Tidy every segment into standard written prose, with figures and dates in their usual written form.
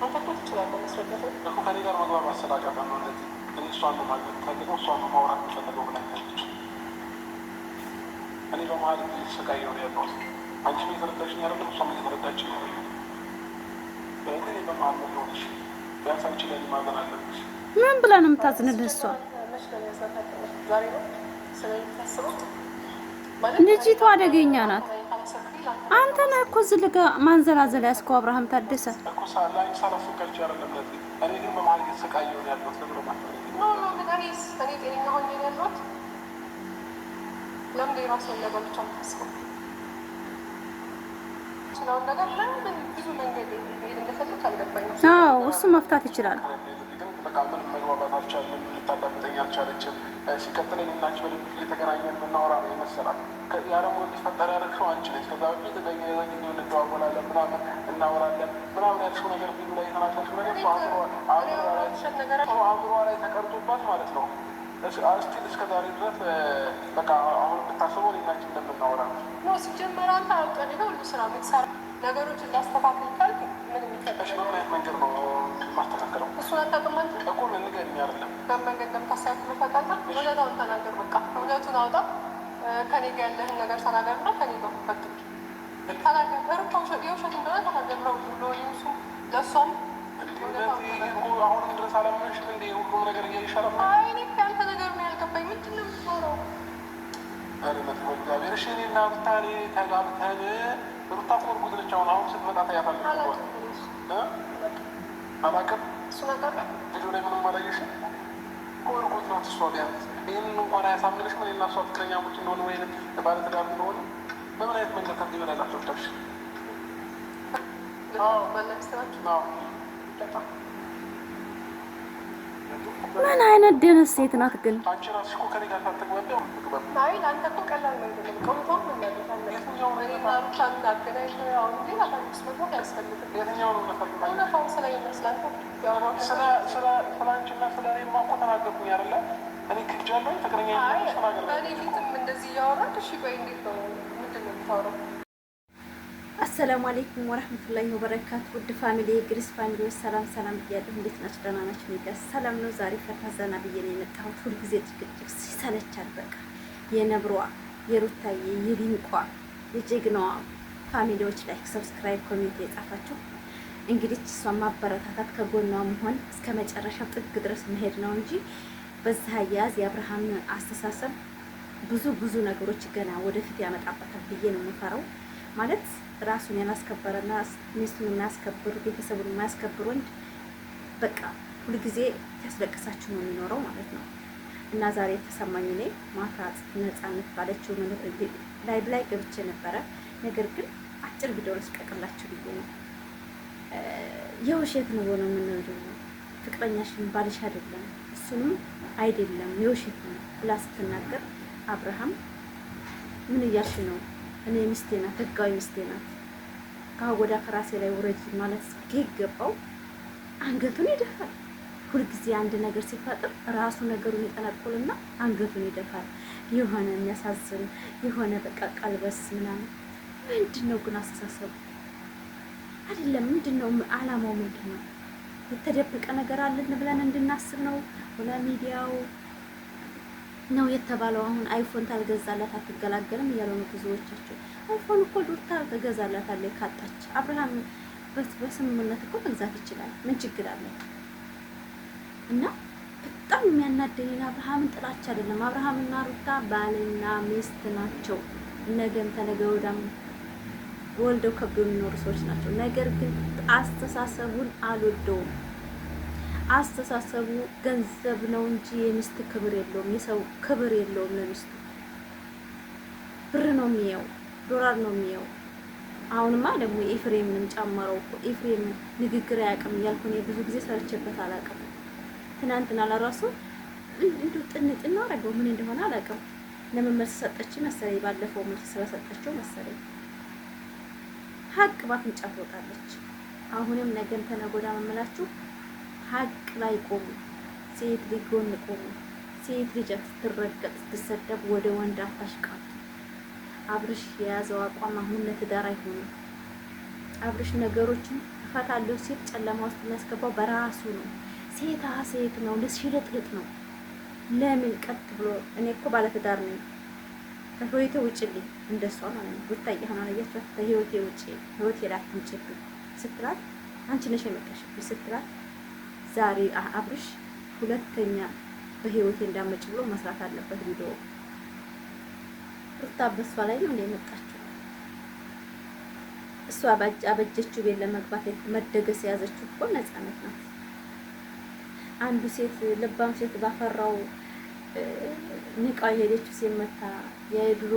አንተ እኮ ትችላለህ መስረዳት እኮ ከኔ ጋር መግባባት ስላቃተን ነው እንደዚህ እኔ እሷን ነው ማግኘት ፈልገው እሷን ነው ማውራት የምፈልገው ብላኛለች። እኔ በመሀል እየተሰቃየሁ ነው ያለሁት። አንቺ እየተረዳሽኝ አይደለም፣ እሷም እየተረዳችኝ ነው። በእኔ በመሀል መሆንሽ ቢያንስ አንቺ ለእኔ ማዘን አለብሽ። ምን ብላ ነው የምታዝንልህ እሷ? ልጅቷ አደገኛ ናት። አንተ ነህ እኮ እዚህ ልጋ ማንዘላዘል ያስከው አብርሃም ታደሰ እኮ ሳላኝ ሳላስብ ቀርቼ አይደለም ለዚህ እኔ ግን በመሀል እየተሰቃየሁ ነው ያለሁት። ለብሎ ማለት እኔ ጤነኛ ሆኜ ነው ያለሁት። ለምን የራስህን ነገር ብቻ የምታስበው? ስለውን ነገር ለምን ብዙ መንገድ ሄድ እንደፈለግ አልገባኝም። አዎ እሱ መፍታት ይችላል። በቃ ምንም መግባባት አልቻለም። ልታዳምጠኝ አልቻለችም። ሲቀጥል እኔና አንቺ በደንብ እየተገናኘን የምናወራ ነው የመሰላት። ያ ደግሞ እንዲፈጠር ያደረግሽው አንቺ ነች። ከዛ በፊት ጊዜ እንደዋወላለን ምናምን እናወራለን ምናምን ያልሽው ነገር ፊሉ ላይ የተናገርሽው ነገር አእምሯ ላይ ተቀርጦባት ማለት ነው። እስቲል እስከ ዛሬ ድረስ በቃ አሁን ብታስበው እኔና አንቺ እንደምናወራ ነው። ሲጀመር አንተ አውቀህ ነው ሁሉ ስራ የምትሰራ ነገሮችን ላስተካክል ካልክ ምን የሚፈጠሽ ነው? ምን አይነት መንገድ ነው ማስተካከለው? እሱን አታውቅም አንተ እኮ ንገሪኝ። አይደለም በመንገድ እንደምታስተካክለው ታውቃለህ። እውነታውን ተናገር። በቃ እውነቱን አውጣ። ከኔ ጋር ያለህን ነገር ተናገርና ከኔ ጋር ፈትል ተናገር። ሩታ የውሸት እንደሆነ ተናገር ነው ብሎ እሱ ለእሷም አሁንም ድረስ አላመንሽም እንደ ሁሉም ነገር እያይሻላል። አይ እኔ ከአንተ ነገር ነው ያልገባኝ። ምንድን ነው የምትኖረው? አረነት በእግዚአብሔር እሺ። እኔና ሩታ ተጋብተን ሩታ እኮ እርጉዝ ነች። አሁን ስትመጣ ታያታለች። አላውቅም እሱ ነገር ቪዲዮ ላይ ምንም አላየሽም እኮ እርጉዝ ናት እሷ። ቢያንስ ይህንን እንኳን አያሳምንሽም? እኔና እሷ ፍቅረኛሞች እንደሆነ ወይም ባለትዳር እንደሆነ በምን አይነት መንገድ ከዚህ በላይ ላስረዳሽ? ምን አይነት ደነስ ሴት ናት ግን? አንቺ እራስሽ እኮ ከእኔ ጋር ታተግባለህ። አይ ለአንተ እኮ ቀላል መንገድ ነው። ቀውቷም ስለ አንቺና ስለ እኔማ እኮ ተናገርኩኝ አይደለ? እኔ ክጃለሁ ፍቅረኛ እኔ ፊትም እንደዚህ እያወራህ እሺ። ቆይ እንዴት ነው ምንድን ነው የምታወራው? አሰላሙ አለይኩም ወራህመቱላሂ ወበረካቱ። ውድ ፋሚሊ ግሪስ ፋሚሊዎች ሰላም ሰላም ብያለሁ። እንዴት ናችሁ? ደህና ናችሁ? እኔ ጋር ሰላም ነው። ዛሬ ፈታ ዘና ብዬ ነው የመጣሁት። ሁልጊዜ ጭቅጭቅ ሲሰለቻል በቃ የነብሯ የሩታዬ የቢንቋ የጀግናዋ ፋሚሊዎች ላይክ፣ ሰብስክራይብ፣ ኮሜንት የጻፋችሁ እንግዲህ እሷን ማበረታታት ከጎኗ መሆን እስከ መጨረሻው ጥግ ድረስ መሄድ ነው እንጂ በዛ አያያዝ የአብርሃም አስተሳሰብ ብዙ ነገሮች ገና ወደፊት ያመጣበታል ብዬ ነው የምፈራው። ማለት ራሱን ያላስከበረና ሚስቱን የማያስከብር ቤተሰቡን የማያስከብር ወንድ በቃ ሁልጊዜ ያስለቅሳችሁ ነው የሚኖረው ማለት ነው። እና ዛሬ የተሰማኝ እኔ ማታ ነፃነት ባለችው ላይቭ ላይ ገብቼ ነበረ። ነገር ግን አጭር ቪዲዮ ልስቀቅላችሁ ብዬ ነው። የውሸት ነው ነው የምንወደው ፍቅረኛሽን ባልሽ አይደለም እሱንም አይደለም የውሸት ነው ብላ ስትናገር አብርሃም ምን እያልሽ ነው? እኔ ሚስቴ ናት፣ ህጋዊ ሚስቴ ናት። ከወዳ ከራሴ ላይ ውረጅ ማለት ሲገባው አንገቱን ይደፋል። ሁልጊዜ አንድ ነገር ሲፈጥር ራሱ ነገሩን ይጠነቁልና አንገቱን ይደፋል። የሆነ የሚያሳዝን የሆነ በቃ ቀልበስ ምናምን። ምንድን ነው ግን አስተሳሰቡ? አይደለም ምንድን ነው አላማው? ምንድን ነው? የተደበቀ ነገር አለን ብለን እንድናስብ ነው? ወላ ሚዲያው ነው የተባለው? አሁን አይፎን ታልገዛላት አትገላገልም እያለው ነው ብዙዎቻቸው። አይፎን እኮ ዱርታ ተገዛላታለች ካጣች። አብርሃም በስምምነት እኮ መግዛት ይችላል። ምን ችግር አለ? እና በጣም የሚያናደኝ አብርሃምን ጥላቻ አይደለም። አብርሃምና ሩታ ባልና ሚስት ናቸው። ነገም ተነገ ወዲያም ወልደው ከብደው የሚኖሩ ሰዎች ናቸው። ነገር ግን አስተሳሰቡን አልወደውም። አስተሳሰቡ ገንዘብ ነው እንጂ የሚስት ክብር የለውም። የሰው ክብር የለውም። ለሚስቱ ብር ነው የሚያው፣ ዶላር ነው የሚያው። አሁንማ ደግሞ ኤፍሬምንም ጨመረው እኮ። ኤፍሬም ንግግር አያውቅም እያልኩ እኔ ብዙ ጊዜ ሰርቼበት አላውቅም። ትናንትና ለራሱ እንደው ጥንጥና አደረገው ምን እንደሆነ አላውቅም። ለምን መልስ ሰጠች መሰለኝ፣ ባለፈው መልስ ስለሰጠችው መሰለኝ። ሀቅ ባፍንጫ ትወጣለች። አሁንም ነገም ተነገ ወዲያ መመላችሁ ሀቅ ላይ ቆሙ። ሴት ልጅ ጎን ቆሙ። ሴት ልጅ ስትረገጥ ስትሰደብ ወደ ወንድ አታሽቃቱ። አብርሽ የያዘው አቋም አሁን ለትዳር አይሆንም። አብርሽ ነገሮችን እፈታለሁ ሲል ጨለማ ውስጥ የሚያስገባው በራሱ ነው። ሴታ ሴት ነው፣ ልሽልጥልጥ ነው። ለምን ቀጥ ብሎ እኔ እኮ ባለትዳር ነኝ ከህይወቴ ውጭልኝ እንደሷ ማለት ነው። ሩታዬ ሆና አያችኋት ከህይወቴ ውጭ ህይወቴ ላይ አትምጪብኝ ስትላት አንቺ ነሽ የመጣሽብኝ ስትላት ዛሬ አብርሽ ሁለተኛ በህይወቴ እንዳመጭ ብሎ መስራት አለበት ቪዲዮ። ሩታ በሷ ላይ ነው እንደ የመጣችው እሷ አበጀችው ቤት ለመግባት መደገስ የያዘችው እኮ ነፃነት ናት። አንዱ ሴት ልባም ሴት ባፈራው ንቃ የሄደችው ሴት መታ የድሮ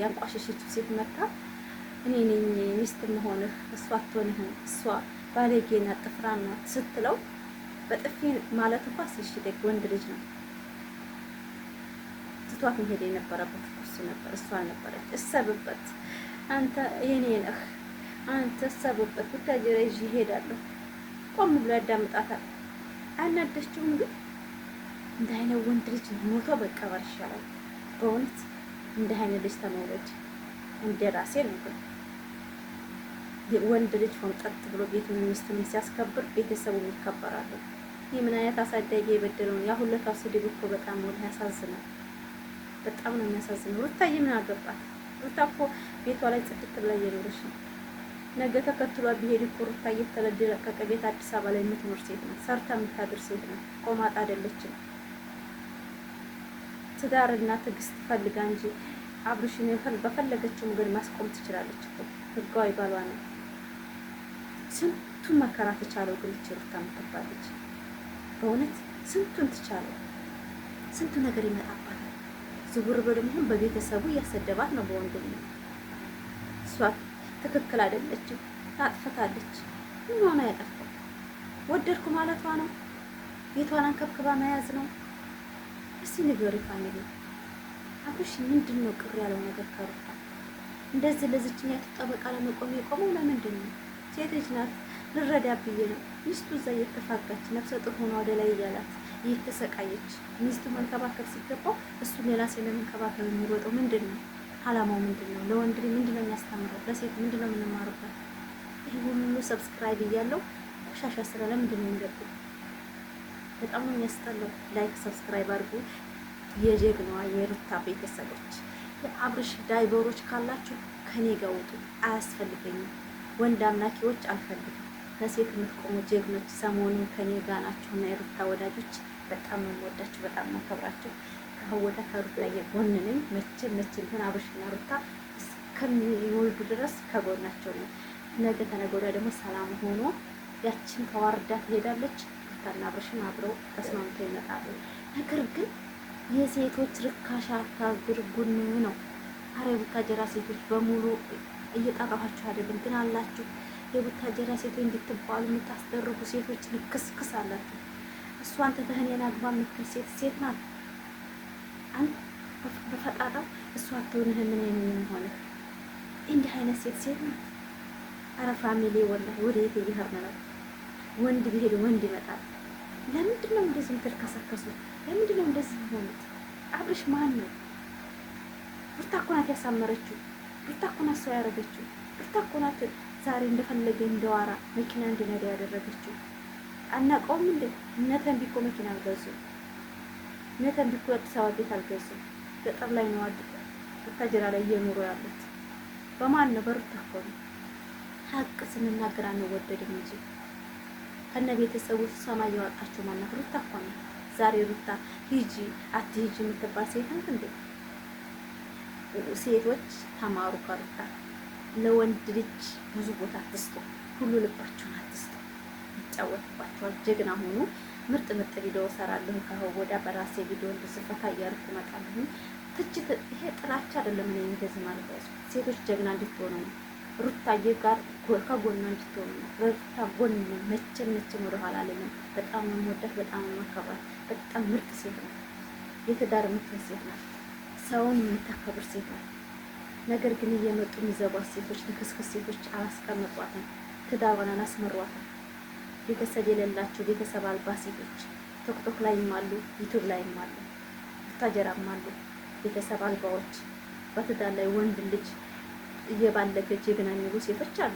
ያንቋሸሸችው ሴት መታ እኔ ነኝ ሚስት መሆንህ እሷ አትሆንህም እሷ ባለጌና ጥፍራም ናት ስትለው በጥፊ ማለት እንኳን ሲሽደግ ወንድ ልጅ ነው። ትቷት መሄድ የነበረበት እሱ ነበር፣ እሷ አልነበረች። እሰብበት አንተ የኔ ነህ አንተ እሰብበት ብታጀራ ይዤ እሄዳለሁ። ቆም ብሎ ያዳምጣታል። አናደችውም ግን እንደ አይነት ወንድ ልጅ ሞቶ በቀበር ይሻላል በእውነት እንደ አይነት ልጅ ተመውለድ እንደ ራሴ ነው። ግን ወንድ ልጅ ሆንጠጥ ብሎ ቤቱን ሚስቱን ሲያስከብር ቤተሰቡን ይከበራሉ። ይህ ምን አይነት አሳዳጊ የበደለውን ያ ሁለቱ ስድብ እኮ በጣም ወደ ያሳዝናል። በጣም ነው የሚያሳዝነው። ሩታዬ ምን አገባት? ሩታ እኮ ቤቷ ላይ ጽድት ብላ እየኖረች ነው። ነገ ተከትሏ ቢሄድ እኮ ሩታ እየተለቀቀ ቤት አዲስ አበባ ላይ የምትኖር ሴት ነው። ሰርታ የምታድር ሴት ነው። ቆማጣ አይደለችም። ትዳርና ትዕግስት ፈልጋ እንጂ አብርሽን በፈለገችው መንገድ ማስቆም ትችላለች እኮ ህጋዊ ባሏ ነው። ስንቱን መከራ ተቻለው ግን ሩታ የምትባለች በእውነት ስንቱን ትቻለው። ስንቱ ነገር ይመጣባታል። ዝውር በደምሁን በቤተሰቡ እያሰደባት ነው። በወንድሙ እሷ ትክክል አይደለችም፣ ታጥፍታለች። ምን ሆነ ያጠፋው? ወደድኩ ማለቷ ነው። ቤቷን አንከብክባ መያዝ ነው። እስኪ ንገሪ ፋሚሊ አብርሽ ምንድን ነው ቅር ያለው ነገር ከሩታ? እንደዚህ ለዚችኛ ጠበቃ ለመቆም የቆመው ለምንድን ነው? ሴት ልጅ ናት፣ ልረዳ ብዬ ነው። ሚስቱ እዛ እየተፋጋች ነፍሰ ጡር ሆና ወደ ላይ እያላት እየተሰቃየች ሚስቱ መንከባከብ ሲገባው እሱ ሌላ ሴት ለመንከባከብ የሚሮጠው ምንድን ነው? አላማው ምንድን ነው? ለወንድ ልጅ ምንድን ነው የሚያስተምረው? ለሴት ምንድን ነው የምንማርበት? ይህ ሁሉ ሰብስክራይብ እያለው ቆሻሻ ስራ ለምንድን ነው የሚገቡት? በጣም ነው የሚያስጠላው። ላይክ ሰብስክራይብ አድርጉ። የጀግናዋ የሩታ ቤተሰቦች የአብርሽ ዳይቨሮች ካላችሁ ከኔ ጋር ውጡ። አያስፈልገኝም። ወንድ አምላኪዎች አልፈልግም። ለሴት የምትቆሙ ጀግኖች ሰሞኑን ከኔ ጋር ናችሁና የሩታ ወዳጆች በጣም ነው የምወዳችሁ፣ በጣም ነው የማከብራችሁ። ከወደ ከሩታ የጎን ነኝ። መቼም ግን አብርሽና ሩታ እስከሚወልዱ ድረስ ከጎናቸው ነው። ነገ ተነገ ወዲያ ደግሞ ሰላም ሆኖ ያችን ተዋርዳ ትሄዳለች። ሩታና አብርሽን አብረው ተስማምተው ይመጣሉ። ነገር ግን የሴቶች ርካሽ አታድርጉን ነው። አረ የቡታጀራ ሴቶች በሙሉ እየጠራኋችሁ አይደለም፣ ግን አላችሁ የቡታጀራ ሴቶች እንድትባሉ የምታስደርጉ ሴቶች ልክስክስ አላችሁ። እሷን ተተህኔን አግባ የምትል ሴት ናት። አንተ በፈጣጣው እሷ አትሆንህ ምን የሚሆንህ እንዲህ አይነት ሴት ናት። አረ ፋሚሊ ወላሂ ወደ የት እየሄድን ነው? ወንድ ቢሄድ ወንድ ይመጣል። ለምንድን ነው እንደዚህ የምትልከሰከሱት? ለምንድን ነው እንደዚህ የሆኑት? አብርሽ ማን ነው? ሩታ እኮ ናት ያሳመረችው። ሩታ እኮ ናት ሰው ያደረገችው። ሩታ እኮ ናት ዛሬ እንደፈለገ እንደዋራ መኪና እንዲነዳ ያደረገችው። አናውቀውም እንዴ? እነ ተንቢ እኮ መኪና አልገዙም። እነ ተንቢ እኮ አዲስ አበባ ቤት አልገዙም። ገጠር ላይ ነው ቡታጀራ ላይ እየኖሩ ያሉት። በማን ነው? በሩታ እኮ ነው። ሀቅ ስንናገር አንወደድም እንጂ ከነ ቤተሰቡ ሰማይ ያወጣችሁ ማናት? ሩታ እኮ ነው። ዛሬ ሩታ ሂጂ አትሂጂ የምትባል ሴት ናት እንዴ? ሴቶች ተማሩ ከሩታ። ለወንድ ልጅ ብዙ ቦታ አትስጡ፣ ሁሉ ልባችሁን አትስጡ። ይጫወትባችኋል። ጀግና ሆኑ። ምርጥ ቪዲዮ እሰራለሁ። ከወዳ በራሴ ቪዲዮ እንድስፈታ እያልኩ እመጣለሁ። ትችት ይሄ ጥላቻ አይደለም። እኔ እንደዚህ ማለት ነው። ሴቶች ጀግና እንድትሆኑ ነው። ሩታዬ ጋር ከጎኗ እንድትሆኑ ነው። ሩታ ጎን መቼም ወደ ኋላ አለንም። በጣም ነው የምወዳት፣ በጣም ነው የማከብራት። በጣም ምርጥ ሴት ናት። የትዳር ምትል ሴት ናት። ሰውን የምታከብር ሴት ናት። ነገር ግን እየመጡ የሚዘጓት ሴቶች፣ ልክስክስ ሴቶች አላስቀመጧትም። ትዳሯን አላስመሯትም። ቤተሰብ የሌላቸው ቤተሰብ አልባ ሴቶች ቲክቶክ ላይም አሉ፣ ዩቲዩብ ላይም አሉ፣ ቡታጀራም አሉ። ቤተሰብ አልባዎች በትዳር ላይ ወንድ ልጅ እየባለገ ጀግና የሚሉ ሴቶች አሉ።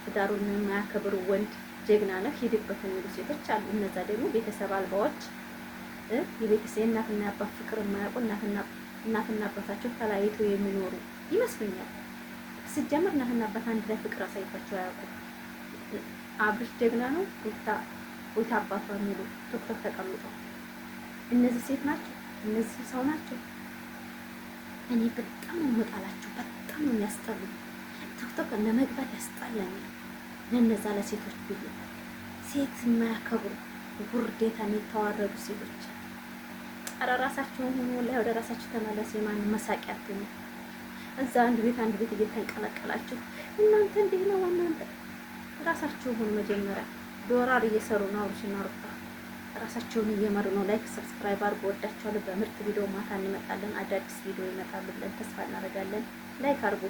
ትዳሩን የማያከብሩ ወንድ ጀግና ነህ ሂድበት የሚሉ ሴቶች አሉ። እነዛ ደግሞ ቤተሰብ አልባዎች የቤተሰብ እናትና አባት ፍቅር የማያውቁ እናትና አባታቸው ተለያይተው የሚኖሩ ይመስሉኛል። ሲጀምር እናትና አባት አንድ ላይ ፍቅር አሳይቷቸው አያውቁም። አብርሽ ጀግና ነው ወይታ አባቷ የሚሉ ቲክቶክ ተቀምጠው እነዚህ ሴት ናቸው፣ እነዚህ ሰው ናቸው። እኔ በጣም ነው የምጣላቸው፣ በጣም ነው የሚያስጠሉኝ። ቲክቶክ ለመግባት ያስጠላኛል። ለነዛ ለሴቶች ብዬ ሴት የማያከብሩ ውርዴታን የተዋረዱ ሴቶች ኧረ ራሳችሁን ሆኖ ላይ ወደ ራሳችሁ ተመለሱ። የማንም መሳቂያ አትሁኑ። እዛ አንድ ቤት እየተንቀለቀላችሁ እናንተ እንዲህ ነው እናንተ ራሳችሁን መጀመሪያ ዶላር እየሰሩ ነው። አብርሽና ሩታ ራሳቸውን እየመሩ ነው። ላይክ ሰብስክራይብ አድርጉ። ወዳችኋለሁ። በምርጥ ቪዲዮ ማታ እንመጣለን። አዳዲስ ቪዲዮ ይመጣሉ ብለን ተስፋ እናደርጋለን። ላይክ አድርጉ።